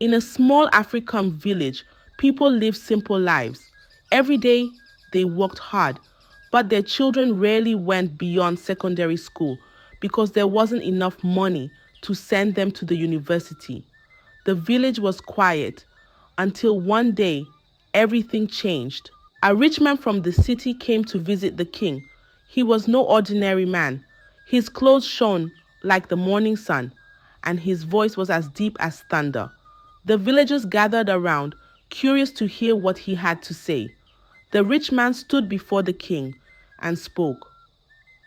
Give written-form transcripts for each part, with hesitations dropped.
In a small African village, people lived simple lives. Every day, they worked hard, but their children rarely went beyond secondary school because there wasn't enough money to send them to the university. The village was quiet until one day everything changed. A rich man from the city came to visit the king. He was no ordinary man. His clothes shone like the morning sun, and his voice was as deep as thunder. The villagers gathered around, curious to hear what he had to say. The rich man stood before the king and spoke.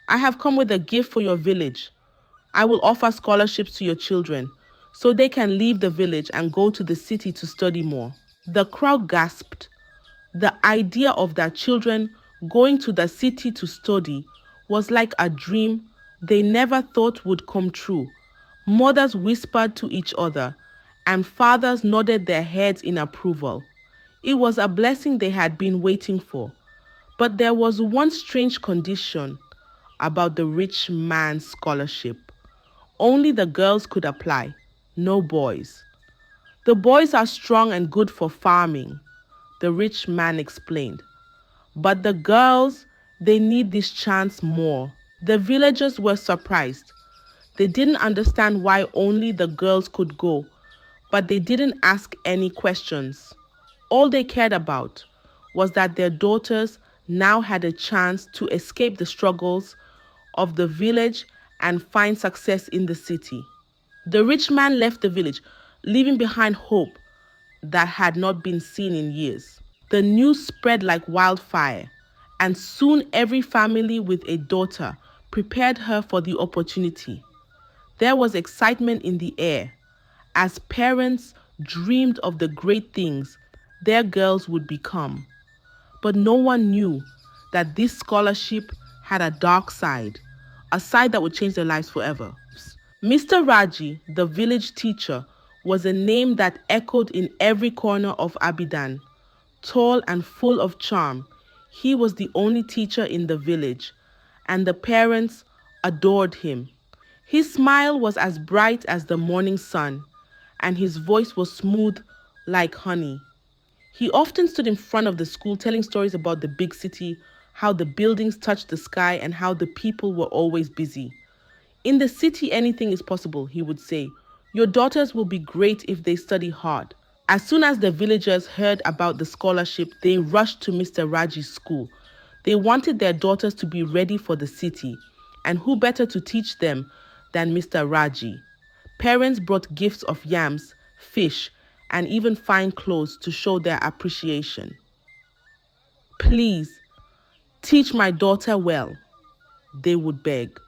I have come with a gift for your village. I will offer scholarships to your children so they can leave the village and go to the city to study more. The crowd gasped. The idea of their children going to the city to study was like a dream they never thought would come true. Mothers whispered to each other, and fathers nodded their heads in approval. It was a blessing they had been waiting for. But there was one strange condition about the rich man's scholarship. Only the girls could apply, no boys. The boys are strong and good for farming, the rich man explained. But the girls, they need this chance more. The villagers were surprised. They didn't understand why only the girls could go, but they didn't ask any questions. All they cared about was that their daughters now had a chance to escape the struggles of the village and find success in the city. The rich man left the village, leaving behind hope that had not been seen in years. The news spread like wildfire, and soon every family with a daughter prepared her for the opportunity. There was excitement in the air as parents dreamed of the great things their girls would become. But no one knew that this scholarship had a dark side, a side that would change their lives forever. Mr. Raji, the village teacher, was a name that echoed in every corner of Abidan. Tall and full of charm, he was the only teacher in the village, and the parents adored him. His smile was as bright as the morning sun, and his voice was smooth like honey. He often stood in front of the school telling stories about the big city, how the buildings touched the sky, and how the people were always busy. In the city, anything is possible, he would say. Your daughters will be great if they study hard. As soon as the villagers heard about the scholarship, they rushed to Mr. Raji's school. They wanted their daughters to be ready for the city, and who better to teach them than Mr. Raji? Parents brought gifts of yams, fish, and even fine clothes to show their appreciation. Please, teach my daughter well, they would beg.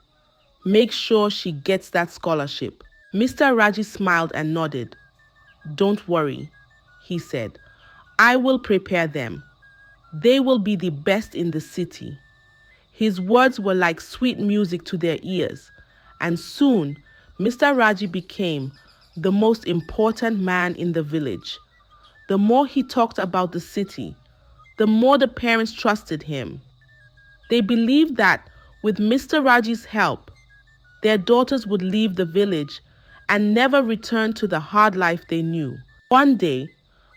Make sure she gets that scholarship. Mr. Raji smiled and nodded. Don't worry, he said. I will prepare them. They will be the best in the city. His words were like sweet music to their ears, and soon Mr. Raji became the most important man in the village. The more he talked about the city, the more the parents trusted him. They believed that with Mr. Raji's help, their daughters would leave the village and never return to the hard life they knew. One day,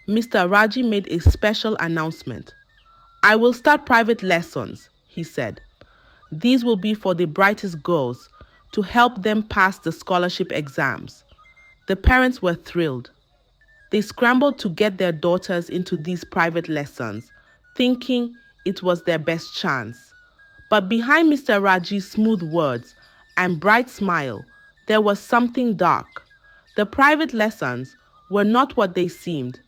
Mr. Raji made a special announcement. I will start private lessons, he said. These will be for the brightest girls to help them pass the scholarship exams. The parents were thrilled. They scrambled to get their daughters into these private lessons, thinking it was their best chance. But behind Mr. Raji's smooth words and bright smile, there was something dark. The private lessons were not what they seemed,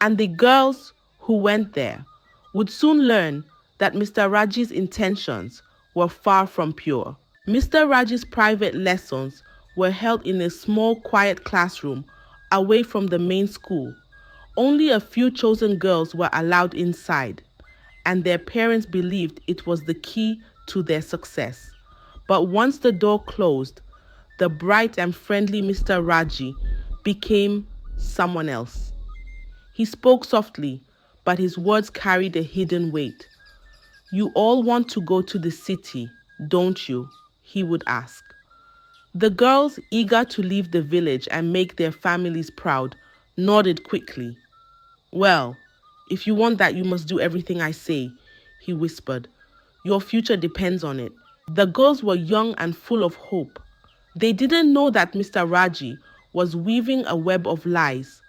and the girls who went there would soon learn that Mr. Raji's intentions were far from pure. Mr. Raji's private lessons were held in a small, quiet classroom away from the main school. Only a few chosen girls were allowed inside, and their parents believed it was the key to their success. But once the door closed, the bright and friendly Mr. Raji became someone else. He spoke softly, but his words carried a hidden weight. You all want to go to the city, don't you? He would ask. The girls, eager to leave the village and make their families proud, nodded quickly. Well, if you want that, you must do everything I say, he whispered. Your future depends on it. The girls were young and full of hope. They didn't know that Mr. Raji was weaving a web of lies,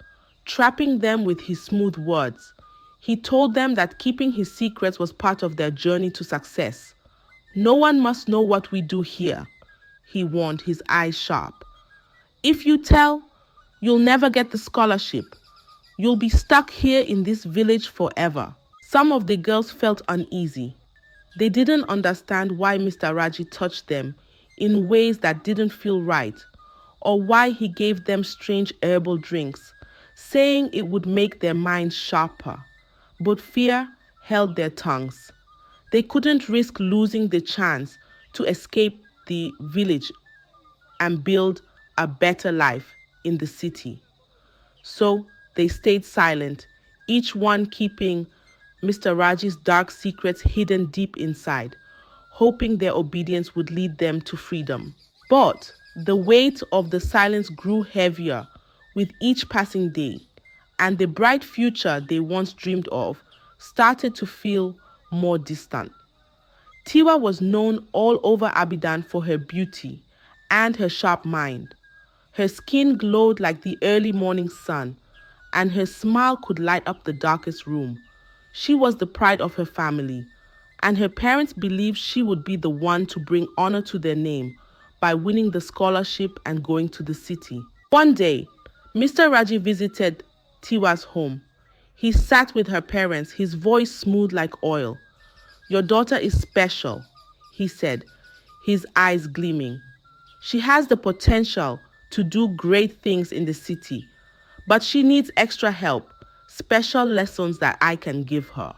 trapping them with his smooth words. He told them that keeping his secrets was part of their journey to success. No one must know what we do here, he warned, his eyes sharp. If you tell, you'll never get the scholarship. You'll be stuck here in this village forever. Some of the girls felt uneasy. They didn't understand why Mr. Raji touched them in ways that didn't feel right, or why he gave them strange herbal drinks, saying it would make their minds sharper. But fear held their tongues. They couldn't risk losing the chance to escape the village and build a better life in the city. So they stayed silent, each one keeping Mr. Raji's dark secrets hidden deep inside, hoping their obedience would lead them to freedom. But the weight of the silence grew heavier with each passing day, and the bright future they once dreamed of started to feel more distant. Tiwa was known all over Abidan for her beauty and her sharp mind. Her skin glowed like the early morning sun, and her smile could light up the darkest room. She was the pride of her family, and her parents believed she would be the one to bring honor to their name by winning the scholarship and going to the city. One day, Mr. Raji visited Tiwa's home. He sat with her parents, his voice smooth like oil. Your daughter is special, he said, his eyes gleaming. She has the potential to do great things in the city, but she needs extra help, special lessons that I can give her.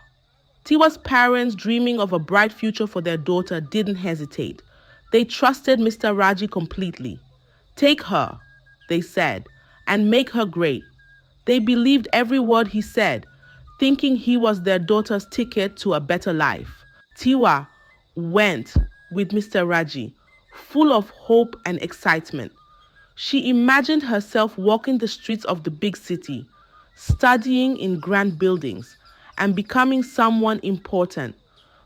Tiwa's parents, dreaming of a bright future for their daughter, didn't hesitate. They trusted Mr. Raji completely. Take her, they said, and make her great. They believed every word he said, thinking he was their daughter's ticket to a better life. Tiwa went with Mr. Raji, full of hope and excitement. She imagined herself walking the streets of the big city, studying in grand buildings, and becoming someone important.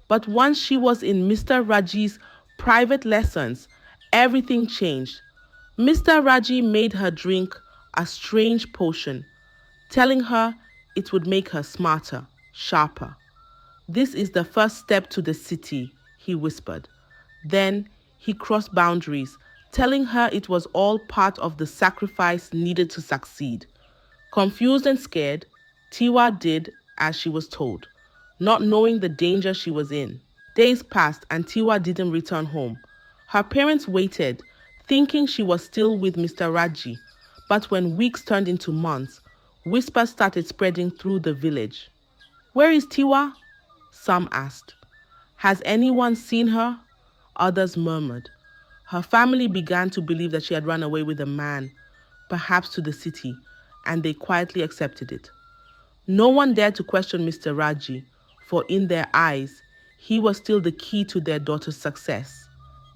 But once she was in Mr. Raji's private lessons, everything changed. Mr. Raji made her drink a strange potion, telling her it would make her smarter, sharper. This is the first step to the city, he whispered. Then he crossed boundaries, telling her it was all part of the sacrifice needed to succeed. Confused and scared, Tiwa did as she was told, not knowing the danger she was in. Days passed and Tiwa didn't return home. Her parents waited, thinking she was still with Mr. Raji. But when weeks turned into months, whispers started spreading through the village. Where is Tiwa? Some asked. Has anyone seen her? Others murmured. Her family began to believe that she had run away with a man, perhaps to the city, and they quietly accepted it. No one dared to question Mr. Raji, for in their eyes, he was still the key to their daughter's success.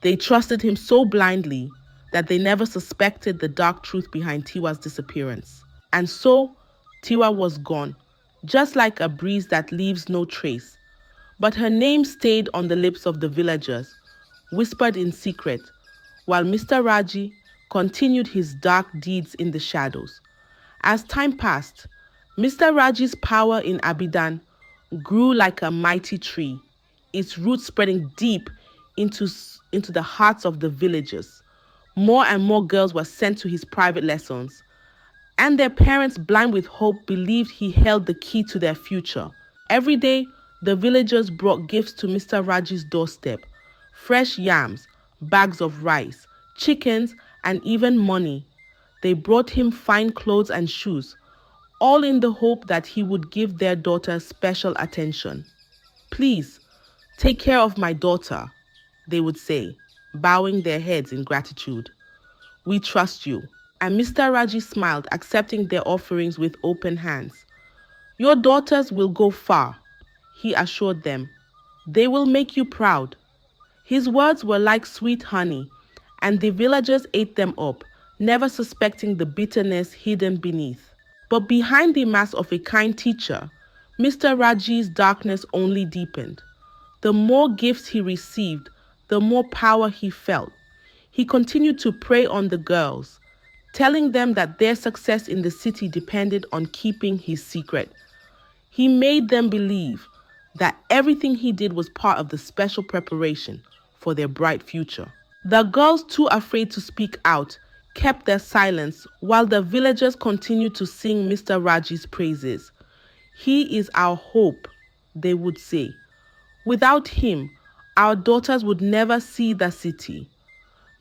They trusted him so blindly that they never suspected the dark truth behind Tiwa's disappearance. And so, Tiwa was gone, just like a breeze that leaves no trace. But her name stayed on the lips of the villagers, whispered in secret, while Mr. Raji continued his dark deeds in the shadows. As time passed, Mr. Raji's power in Abidan grew like a mighty tree, its roots spreading deep into the hearts of the villagers. More and more girls were sent to his private lessons, and their parents, blind with hope, believed he held the key to their future. Every day, the villagers brought gifts to Mr. Raji's doorstep: fresh yams, bags of rice, chickens, and even money. They brought him fine clothes and shoes, all in the hope that he would give their daughter special attention. Please, take care of my daughter, they would say, bowing their heads in gratitude. We trust you. And Mr. Raji smiled, accepting their offerings with open hands. Your daughters will go far, he assured them. They will make you proud. His words were like sweet honey, and the villagers ate them up, never suspecting the bitterness hidden beneath. But behind the mask of a kind teacher, Mr. Raji's darkness only deepened. The more gifts he received, the more power he felt. He continued to prey on the girls, telling them that their success in the city depended on keeping his secret. He made them believe that everything he did was part of the special preparation for their bright future. The girls, too afraid to speak out, kept their silence while the villagers continued to sing Mr. Raji's praises. "He is our hope," they would say. "Without him, our daughters would never see the city."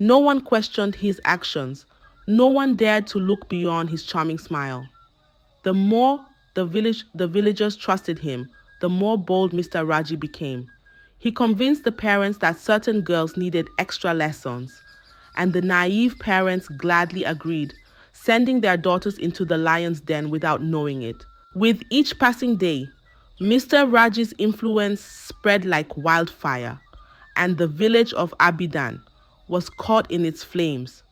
No one questioned his actions. No one dared to look beyond his charming smile. The more the villagers trusted him, the more bold Mr. Raji became. He convinced the parents that certain girls needed extra lessons, and the naive parents gladly agreed, sending their daughters into the lion's den without knowing it. With each passing day, Mr. Raji's influence spread like wildfire, and the village of Abidan was caught in its flames.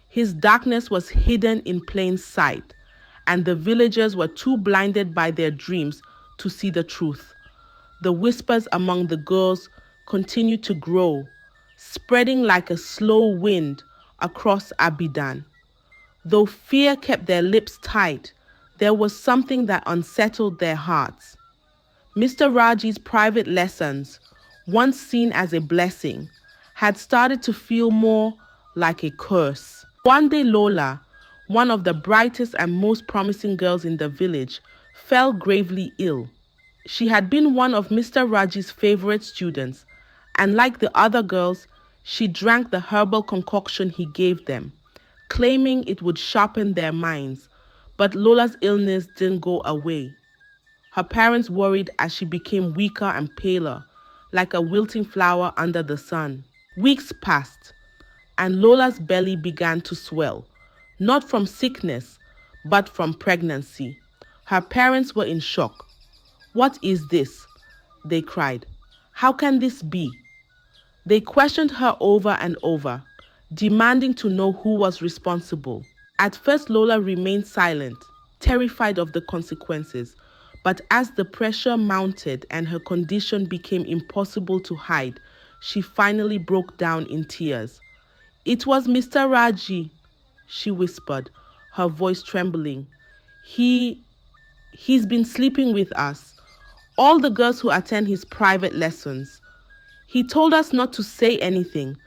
His darkness was hidden in plain sight, and the villagers were too blinded by their dreams to see the truth. The whispers among the girls continued to grow, spreading like a slow wind across Abidan. Though fear kept their lips tight, there was something that unsettled their hearts. Mr. Raji's private lessons, once seen as a blessing, had started to feel more like a curse. One day Lola, one of the brightest and most promising girls in the village, fell gravely ill. She had been one of Mr. Raji's favorite students, and like the other girls, she drank the herbal concoction he gave them, claiming it would sharpen their minds. But Lola's illness didn't go away. Her parents worried as she became weaker and paler, like a wilting flower under the sun. Weeks passed, and Lola's belly began to swell, not from sickness, but from pregnancy. Her parents were in shock. "What is this?" they cried. "How can this be?" They questioned her over and over, demanding to know who was responsible. At first, Lola remained silent, terrified of the consequences. But as the pressure mounted and her condition became impossible to hide, she finally broke down in tears. "It was Mr. Raji," she whispered, her voice trembling. He's been sleeping with us, all the girls who attend his private lessons. He told us not to say anything,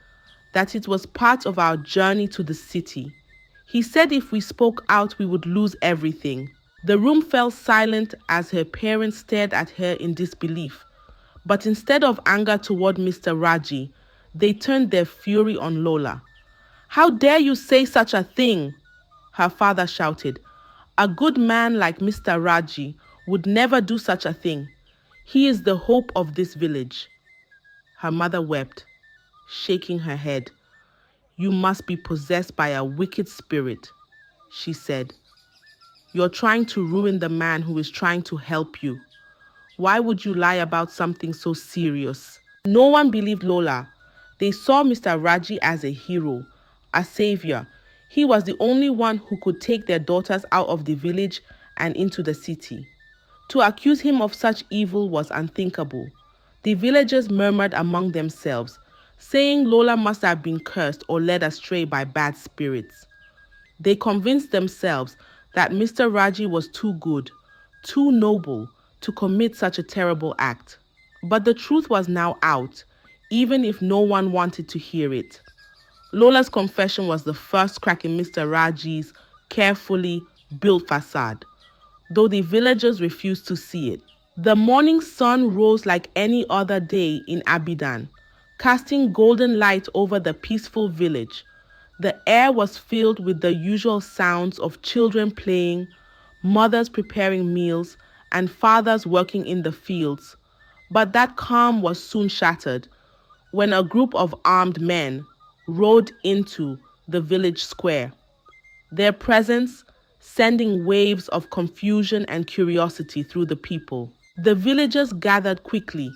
that it was part of our journey to the city. He said if we spoke out, we would lose everything." The room fell silent as her parents stared at her in disbelief. But instead of anger toward Mr. Raji, they turned their fury on Lola. "How dare you say such a thing?" her father shouted. "A good man like Mr. Raji would never do such a thing. He is the hope of this village." Her mother wept, shaking her head. "You must be possessed by a wicked spirit," she said. "You're trying to ruin the man who is trying to help you. Why would you lie about something so serious?" No one believed Lola. They saw Mr. Raji as a hero, a savior. He was the only one who could take their daughters out of the village and into the city. To accuse him of such evil was unthinkable. The villagers murmured among themselves, saying Lola must have been cursed or led astray by bad spirits. They convinced themselves that Mr. Raji was too good, too noble to commit such a terrible act. But the truth was now out, even if no one wanted to hear it. Lola's confession was the first crack in Mr. Raji's carefully built facade, though the villagers refused to see it. The morning sun rose like any other day in Abidan, casting golden light over the peaceful village. The air was filled with the usual sounds of children playing, mothers preparing meals, and fathers working in the fields. But that calm was soon shattered when a group of armed men rode into the village square. Their presence sending waves of confusion and curiosity through the people. The villagers gathered quickly,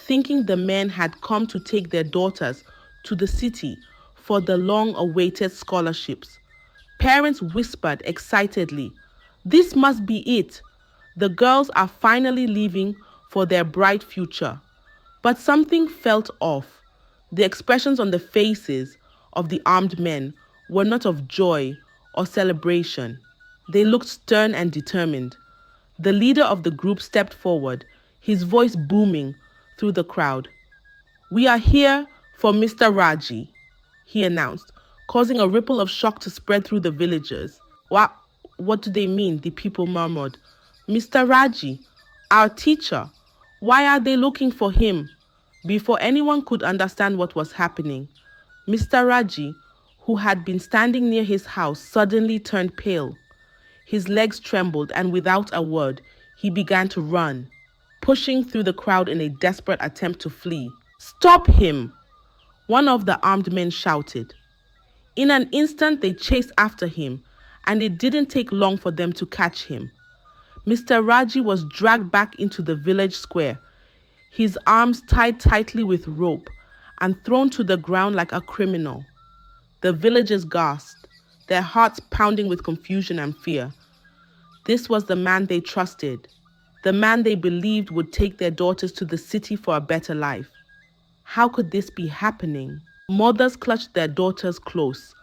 thinking the men had come to take their daughters to the city for the long-awaited scholarships. Parents whispered excitedly, This must be it. The girls are finally leaving for their bright future. But something felt off. The expressions on the faces of the armed men were not of joy or celebration. They looked stern and determined. The leader of the group stepped forward, his voice booming through the crowd. "We are here for Mr. Raji," he announced, causing a ripple of shock to spread through the villagers. What do they mean?" the people murmured. "Mr. Raji, our teacher. Why are they looking for him?" Before anyone could understand what was happening, Mr. Raji, who had been standing near his house, suddenly turned pale. His legs trembled, and without a word, he began to run, pushing through the crowd in a desperate attempt to flee. "Stop him!" one of the armed men shouted. In an instant, they chased after him, and it didn't take long for them to catch him. Mr. Raji was dragged back into the village square, his arms tied tightly with rope, and thrown to the ground like a criminal. The villagers gasped, their hearts pounding with confusion and fear. This was the man they trusted, the man they believed would take their daughters to the city for a better life. How could this be happening? Mothers clutched their daughters close,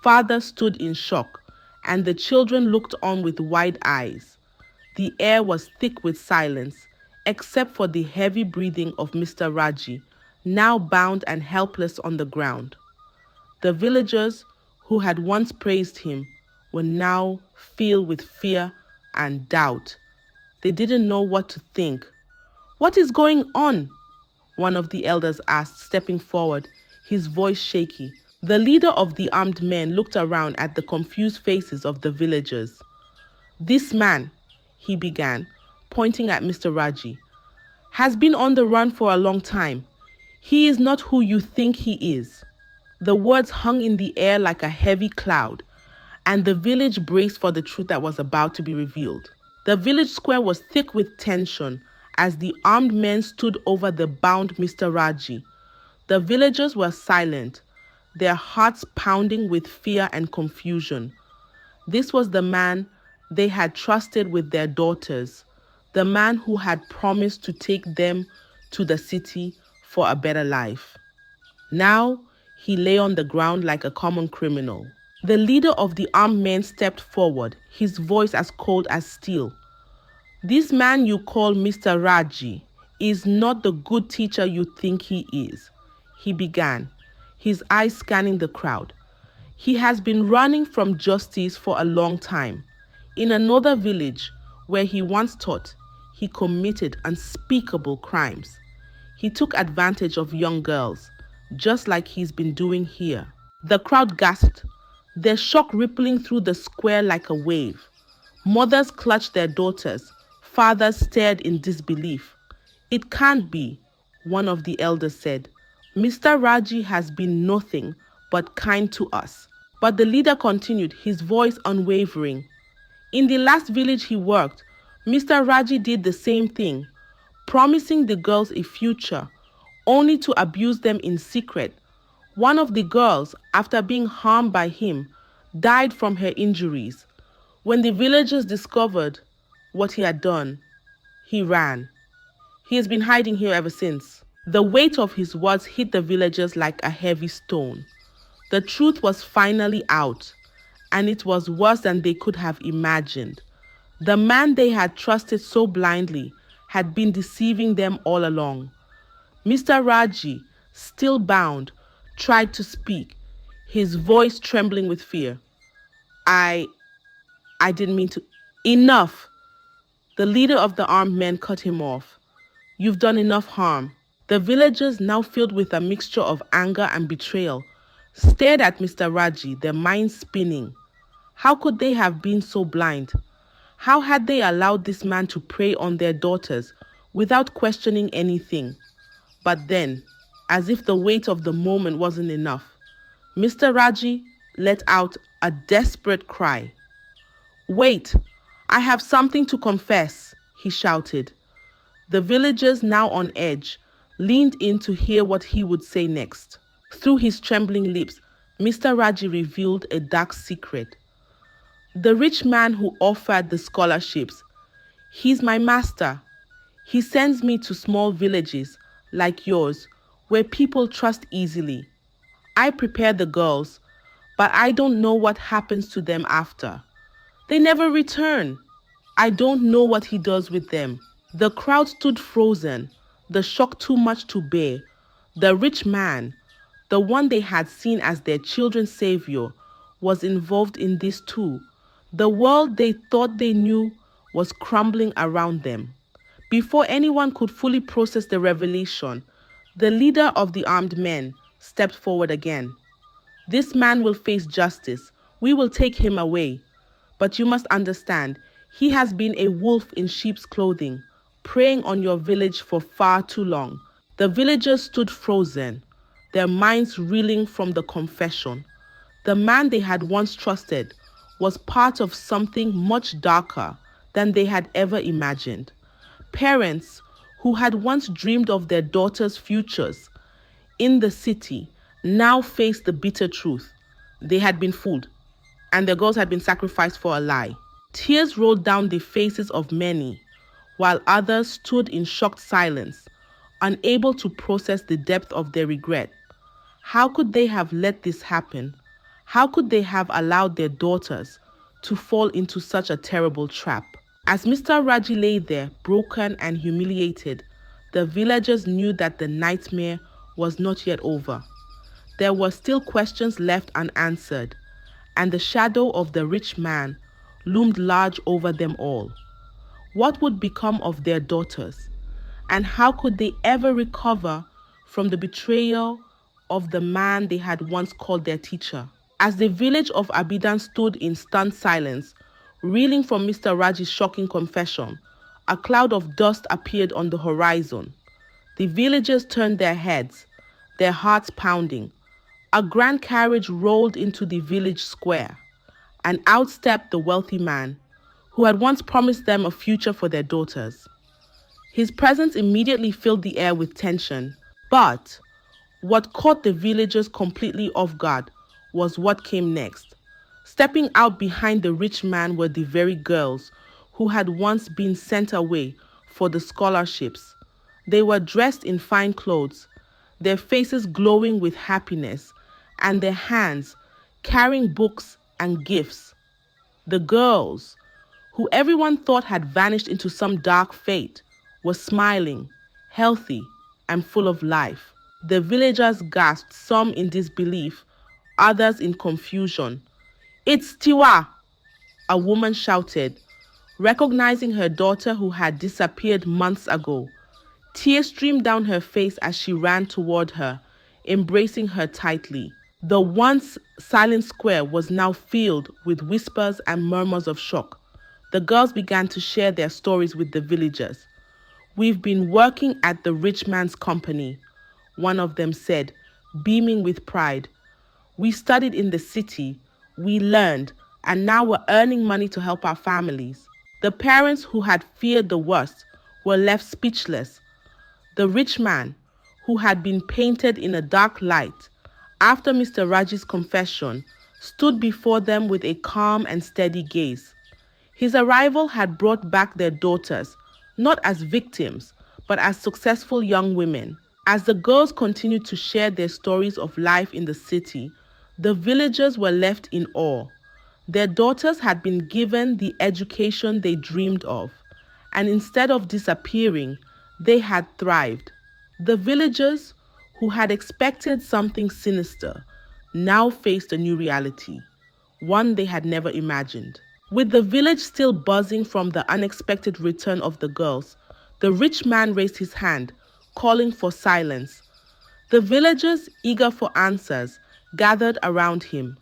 fathers stood in shock, and the children looked on with wide eyes. The air was thick with silence, except for the heavy breathing of Mr. Raji, now bound and helpless on the ground. The villagers, who had once praised him, were now filled with fear and doubt. They didn't know what to think. "What is going on?" one of the elders asked, stepping forward, his voice shaky. The leader of the armed men looked around at the confused faces of the villagers. "This man," he began, pointing at Mr. Raji, "has been on the run for a long time. He is not who you think he is." The words hung in the air like a heavy cloud, and the village braced for the truth that was about to be revealed. The village square was thick with tension as the armed men stood over the bound Mr. Raji. The villagers were silent, their hearts pounding with fear and confusion. This was the man they had trusted with their daughters, the man who had promised to take them to the city for a better life. Now, he lay on the ground like a common criminal. The leader of the armed men stepped forward, his voice as cold as steel. "This man you call Mr. Raji is not the good teacher you think he is," he began, his eyes scanning the crowd. "He has been running from justice for a long time. In another village where he once taught, he committed unspeakable crimes. He took advantage of young girls, just like he's been doing here." The crowd gasped, their shock rippling through the square like a wave. Mothers clutched their daughters, fathers stared in disbelief. "It can't be," one of the elders said. "Mr. Raji has been nothing but kind to us." But the leader continued, his voice unwavering. "In the last village he worked, Mr. Raji did the same thing, promising the girls a future, only to abuse them in secret. One of the girls, after being harmed by him, died from her injuries. When the villagers discovered what he had done, he ran. He has been hiding here ever since." The weight of his words hit the villagers like a heavy stone. The truth was finally out, and it was worse than they could have imagined. The man they had trusted so blindly had been deceiving them all along. Mr. Raji, still bound, tried to speak, his voice trembling with fear. I didn't mean to." "Enough!" The leader of the armed men cut him off. "You've done enough harm." The villagers, now filled with a mixture of anger and betrayal, stared at Mr. Raji, their minds spinning. How could they have been so blind? How had they allowed this man to prey on their daughters without questioning anything? But then, as if the weight of the moment wasn't enough, Mr. Raji let out a desperate cry. "Wait, I have something to confess," he shouted. The villagers, now on edge, leaned in to hear what he would say next. Through his trembling lips, Mr. Raji revealed a dark secret. The rich man who offered the scholarships. He's my master. He sends me to small villages like yours where people trust easily. I prepare the girls, but I don't know what happens to them after. They never return. I don't know what he does with them. The crowd stood frozen, the shock too much to bear. The rich man, the one they had seen as their children's savior, was involved in this too. The world they thought they knew was crumbling around them. Before anyone could fully process the revelation, the leader of the armed men stepped forward again. This man will face justice. We will take him away. But you must understand, he has been a wolf in sheep's clothing, preying on your village for far too long. The villagers stood frozen, their minds reeling from the confession. The man they had once trusted was part of something much darker than they had ever imagined. Parents who had once dreamed of their daughters' futures in the city now faced the bitter truth. They had been fooled, and their girls had been sacrificed for a lie. Tears rolled down the faces of many, while others stood in shocked silence, unable to process the depth of their regret. How could they have let this happen? How could they have allowed their daughters to fall into such a terrible trap? As Mr. Raji lay there, broken and humiliated, the villagers knew that the nightmare was not yet over. There were still questions left unanswered, and the shadow of the rich man loomed large over them all. What would become of their daughters? And how could they ever recover from the betrayal of the man they had once called their teacher? As the village of Abidan stood in stunned silence, reeling from Mr. Raji's shocking confession, a cloud of dust appeared on the horizon. The villagers turned their heads, their hearts pounding. A grand carriage rolled into the village square, and out stepped the wealthy man who had once promised them a future for their daughters. His presence immediately filled the air with tension, but what caught the villagers completely off guard was what came next. Stepping out behind the rich man were the very girls who had once been sent away for the scholarships. They were dressed in fine clothes, their faces glowing with happiness, and their hands carrying books and gifts. The girls, who everyone thought had vanished into some dark fate, were smiling, healthy, and full of life. The villagers gasped, some in disbelief, others in confusion. "It's Tiwa!" a woman shouted, recognizing her daughter who had disappeared months ago. Tears streamed down her face as she ran toward her, embracing her tightly. The once silent square was now filled with whispers and murmurs of shock. The girls began to share their stories with the villagers. "We've been working at the rich man's company," one of them said, beaming with pride. "We studied in the city, we learned, and now we're earning money to help our families." The parents who had feared the worst were left speechless. The rich man, who had been painted in a dark light after Mr. Raji's confession, stood before them with a calm and steady gaze. His arrival had brought back their daughters, not as victims, but as successful young women. As the girls continued to share their stories of life in the city, the villagers were left in awe. Their daughters had been given the education they dreamed of, and instead of disappearing, they had thrived. The villagers, who had expected something sinister, now faced a new reality, one they had never imagined. With the village still buzzing from the unexpected return of the girls, the rich man raised his hand, calling for silence. The villagers, eager for answers, gathered around him.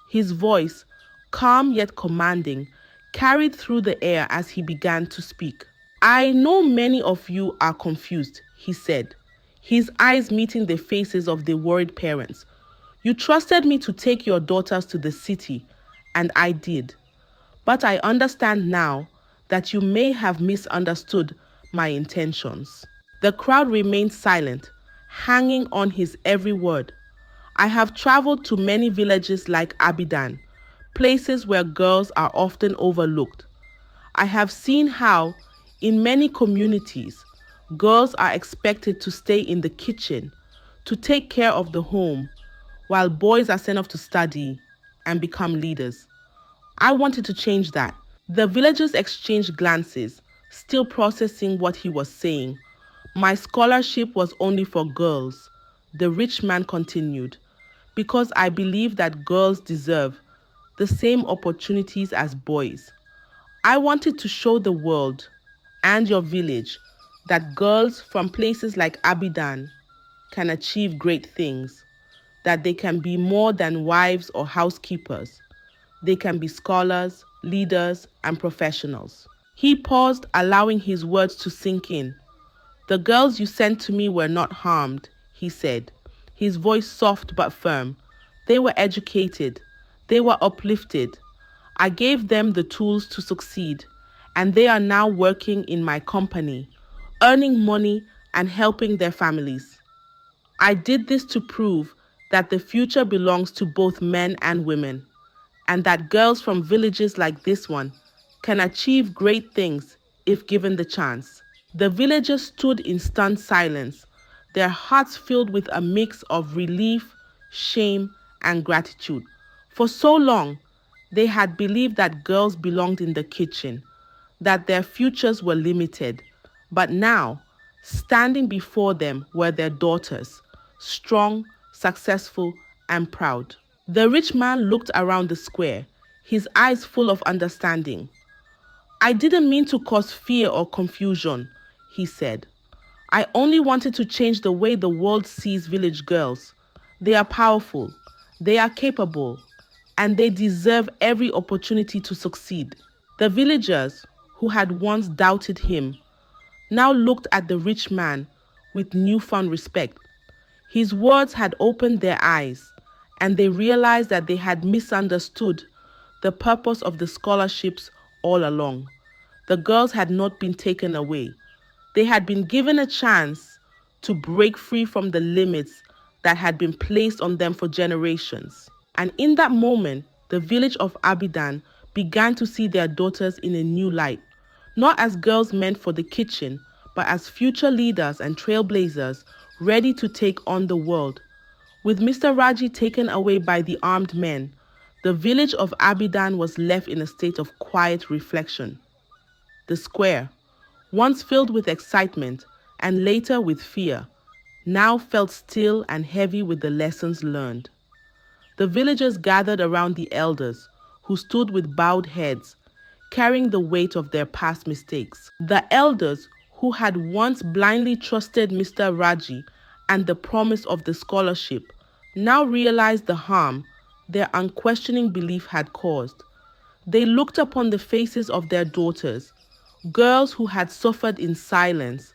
His voice, calm yet commanding, carried through the air as he began to speak. "I know many of you are confused," he said, his eyes meeting the faces of the worried parents. "You trusted me to take your daughters to the city, and I did. But I understand now that you may have misunderstood my intentions." The crowd remained silent, hanging on his every word. "I have traveled to many villages like Abidan, places where girls are often overlooked. I have seen how, in many communities, girls are expected to stay in the kitchen, to take care of the home, while boys are sent off to study and become leaders. I wanted to change that. The villagers exchanged glances, still processing what he was saying. My scholarship was only for girls, the rich man continued, because I believe that girls deserve the same opportunities as boys. I wanted to show the world and your village that girls from places like Abidan can achieve great things, that they can be more than wives or housekeepers. They can be scholars, leaders, and professionals. He paused, allowing his words to sink in. The girls you sent to me were not harmed, he said, his voice soft but firm. They were educated. They were uplifted. I gave them the tools to succeed, and they are now working in my company, earning money and helping their families. I did this to prove that the future belongs to both men and women, and that girls from villages like this one can achieve great things if given the chance. The villagers stood in stunned silence, their hearts filled with a mix of relief, shame, and gratitude. For so long, they had believed that girls belonged in the kitchen, that their futures were limited. But now, standing before them were their daughters, strong, successful, and proud. The rich man looked around the square, his eyes full of understanding. I didn't mean to cause fear or confusion, he said. I only wanted to change the way the world sees village girls. They are powerful, they are capable, and they deserve every opportunity to succeed. The villagers, who had once doubted him, now looked at the rich man with newfound respect. His words had opened their eyes, and they realized that they had misunderstood the purpose of the scholarships all along. The girls had not been taken away. They had been given a chance to break free from the limits that had been placed on them for generations. And in that moment, the village of Abidan began to see their daughters in a new light, not as girls meant for the kitchen, but as future leaders and trailblazers ready to take on the world. With Mr. Raji taken away by the armed men, the village of Abidan was left in a state of quiet reflection. The square, once filled with excitement and later with fear, now felt still and heavy with the lessons learned. The villagers gathered around the elders, who stood with bowed heads, carrying the weight of their past mistakes. The elders, who had once blindly trusted Mr. Raji and the promise of the scholarship, now realized the harm their unquestioning belief had caused. They looked upon the faces of their daughters, girls who had suffered in silence,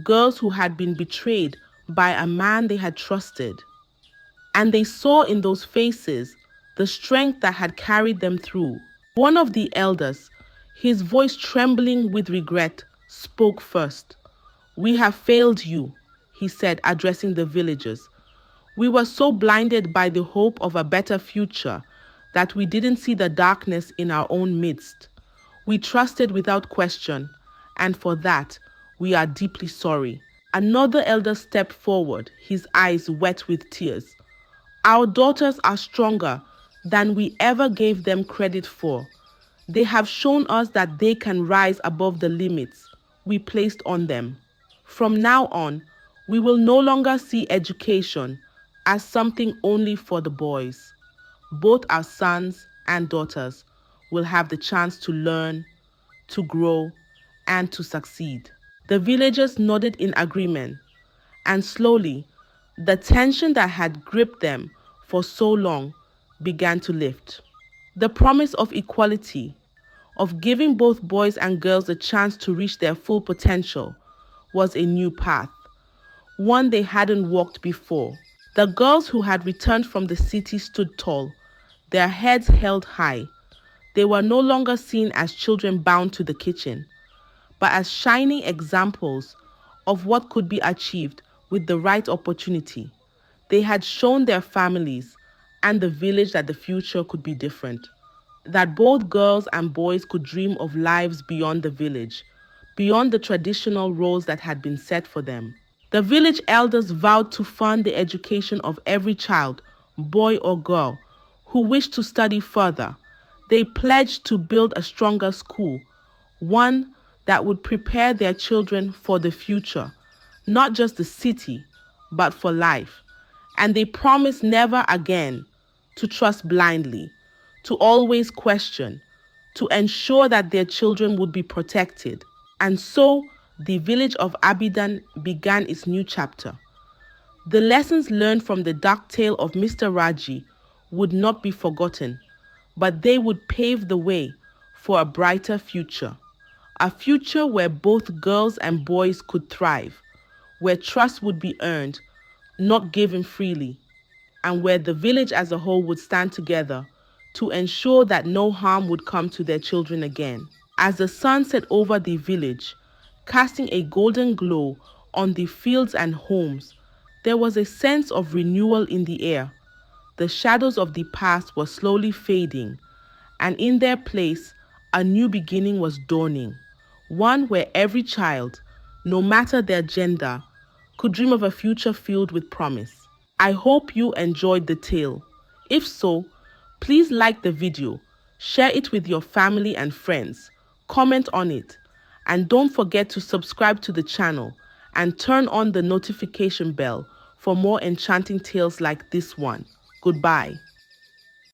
girls who had been betrayed by a man they had trusted. And they saw in those faces the strength that had carried them through. One of the elders, his voice trembling with regret, spoke first. "We have failed you," he said, addressing the villagers. "We were so blinded by the hope of a better future that we didn't see the darkness in our own midst. We trusted without question, and for that, we are deeply sorry." Another elder stepped forward, his eyes wet with tears. "Our daughters are stronger than we ever gave them credit for. They have shown us that they can rise above the limits we placed on them. From now on, we will no longer see education as something only for the boys. Both our sons and daughters will have the chance to learn, to grow, and to succeed." The villagers nodded in agreement, and slowly, the tension that had gripped them for so long began to lift. The promise of equality, of giving both boys and girls a chance to reach their full potential, was a new path, one they hadn't walked before. The girls who had returned from the city stood tall, their heads held high. They were no longer seen as children bound to the kitchen, but as shining examples of what could be achieved with the right opportunity. They had shown their families and the village that the future could be different. that both girls and boys could dream of lives beyond the village, beyond the traditional roles that had been set for them. The village elders vowed to fund the education of every child, boy or girl, who wished to study further. They pledged to build a stronger school, one that would prepare their children for the future, not just the city, but for life. And they promised never again to trust blindly, to always question, to ensure that their children would be protected. And so the village of Abidan began its new chapter. The lessons learned from the dark tale of Mr. Raji would not be forgotten, but they would pave the way for a brighter future. A future where both girls and boys could thrive, where trust would be earned, not given freely, and where the village as a whole would stand together to ensure that no harm would come to their children again. As the sun set over the village, casting a golden glow on the fields and homes, there was a sense of renewal in the air. The shadows of the past were slowly fading, and in their place, a new beginning was dawning, one where every child, no matter their gender, could dream of a future filled with promise. I hope you enjoyed the tale. If so, please like the video, share it with your family and friends, comment on it, and don't forget to subscribe to the channel and turn on the notification bell for more enchanting tales like this one. Goodbye.